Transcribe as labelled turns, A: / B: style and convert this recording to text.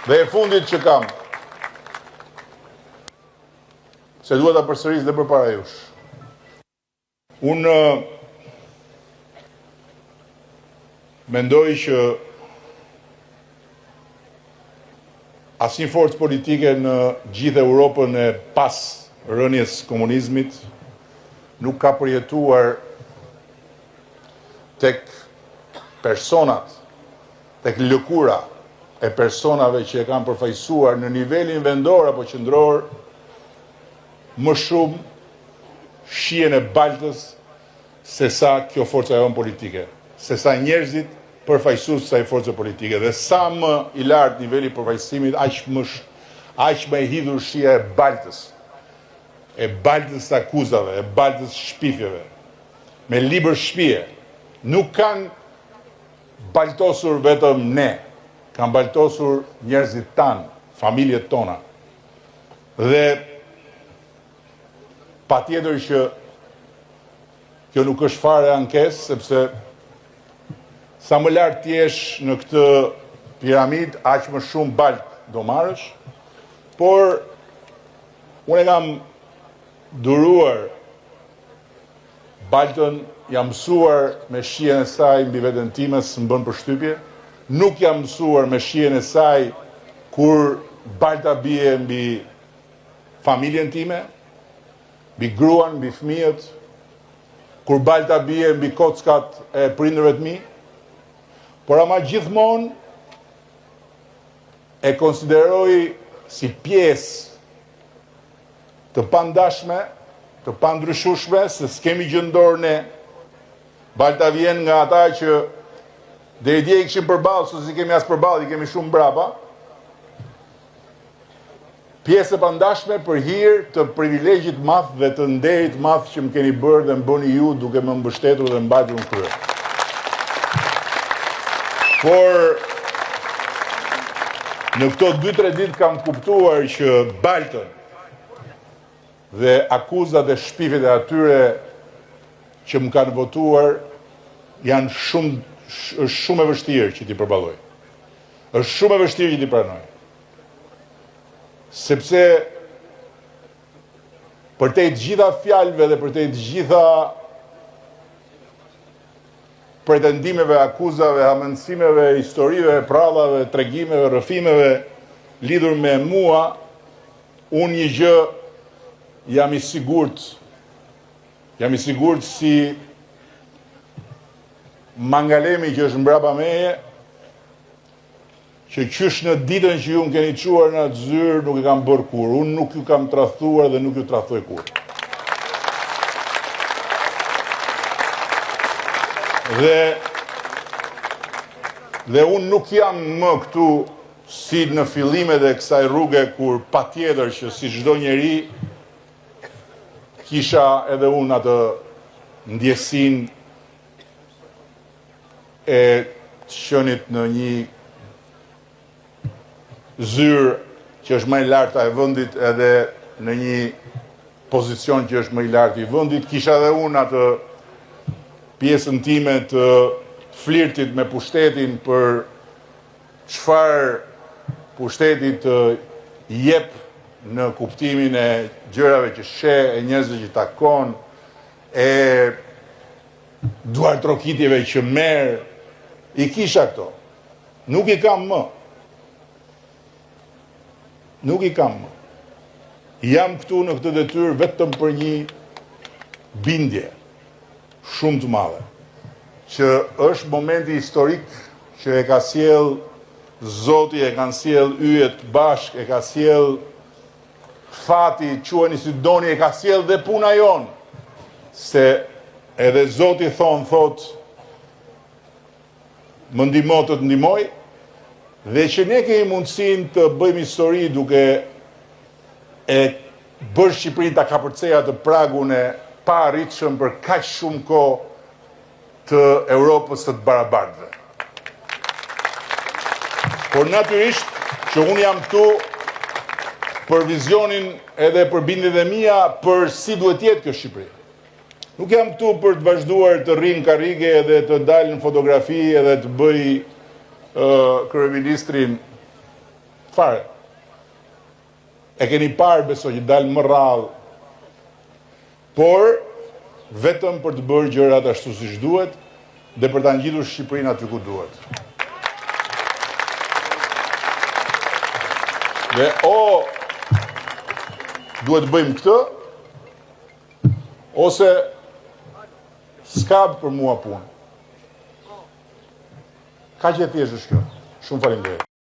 A: Dhe e fundit që kam, se duhet ta përsëris dhe përpara jush. Unë mendoj që asnjë forcë politike në gjithë Europën e pas rënies komunizmit nuk ka përjetuar tek personat, tek lëkura e personave që e kanë përfaqësuar në nivelin vendor apo qendror më shumë shihen e baltës se sa kjo forca jonë politike, se sa njerëzit përfaqësues të kësaj force politike. Dhe sa më i lartë niveli i përfaqësimit, aq më e hidhur shija e baltës të akuzave, e baltës shpifjeve, me libër shpije. Nuk kanë baltosur vetëm ne, kanë baltosur njerëzit tanë, familjet tona. Dhe patjetër që kjo nuk është fare ankesë, sepse sa më lart t'jesh në këtë piramid, aq më shumë balt do marrësh, por unë e kam duruar baltën, jam mësuar me shijen e saj mbi veten time, s'më bën përshtypje, nuk jam mësuar me shijen e saj kur balta bie mbi familjen time, mbi gruan, mbi fëmijët, kur balta bie mbi kockat e prindërve të mi, por ama gjithmonë e konsideroj si pjesë të pandashme, të pandryshueshme, se s'kemi gjëndor ne. Balta vjen nga ata që deri dje i kishim përballë, sot si kemi as përballë, i kemi shumë mbrapa. Pjesë e pandashme për hir të privilegjit madh dhe të nderit madh që më keni bërë dhe më bëni ju duke më mbështetur dhe mbajtur në krye. Por në këto 2-3 ditë kam kuptuar që baltën dhe akuzat e shpifjet e atyre që më kanë votuar janë shumë e vështirë që t'i përballoj. Është shumë e vështirë që t'i pranoj. Sepse për te të gjitha fjalëve dhe për te të gjitha pretendimeve, akuzave, hamendësimeve, historive, prallave, tregimeve, rrëfimeve lidhur me mua, unë një gjë jam i sigurt si Mangalemi që është mbrapa meje, që qysh në ditën që ju më keni quar në atë zyrë nuk e kam bërë kur. Unë nuk ju kam tradhtuar dhe nuk ju tradhtoj kur. Dhe unë nuk jam më këtu si në fillimet e kësaj rruge kur patjetër që si çdo njeri kisha edhe unë atë ndjesin e të shënit në një zyrë që është më i lartë e vendit edhe në një pozicion që është më i lartë i vendit. Kisha edhe unë atë pjesën time të flirtit me pushtetin për çfarë pushteti të jep në kuptimin e gjërave që sheh, e njerëzve që takon, e duar trokitjeve që merr. I kisha këto. Nuk i kam më. Nuk i kam më. Jam këtu në këtë detyrë vetëm për një bindje shumë të madhe, që është momenti historik që e ka sjell Zoti, e kanë sjell yjet bashk, e ka sjell fati, quheni si doni, e ka sjell dhe puna jonë, se edhe Zoti thot më ndihmo të të ndihmoj, dhe që ne kemi mundësinë të bëjmë histori duke e bërë Shqipërinë ta kapërceja të pragun e pa arritshëm për kaq shumë kohë të Europës të barabartëve. Por natyrisht që unë jam këtu për vizionin edhe për bindjet e mia për si duhet jetë kjo Shqipëri. Nuk jam këtu për të vazhduar të rrim karrige edhe të dalë në fotografi edhe të bëj kryeministrin fare. E keni parë besoj që dalë më rrallë, por vetëm për të bërë gjërat ashtu siç duhet dhe për ta ngjitur Shqipërinë aty ku duhet. Dhe duhet bëjmë këtë, ose s'ka për mua punë. Ka që e thjeshtë është kjo. Shumë faleminderit.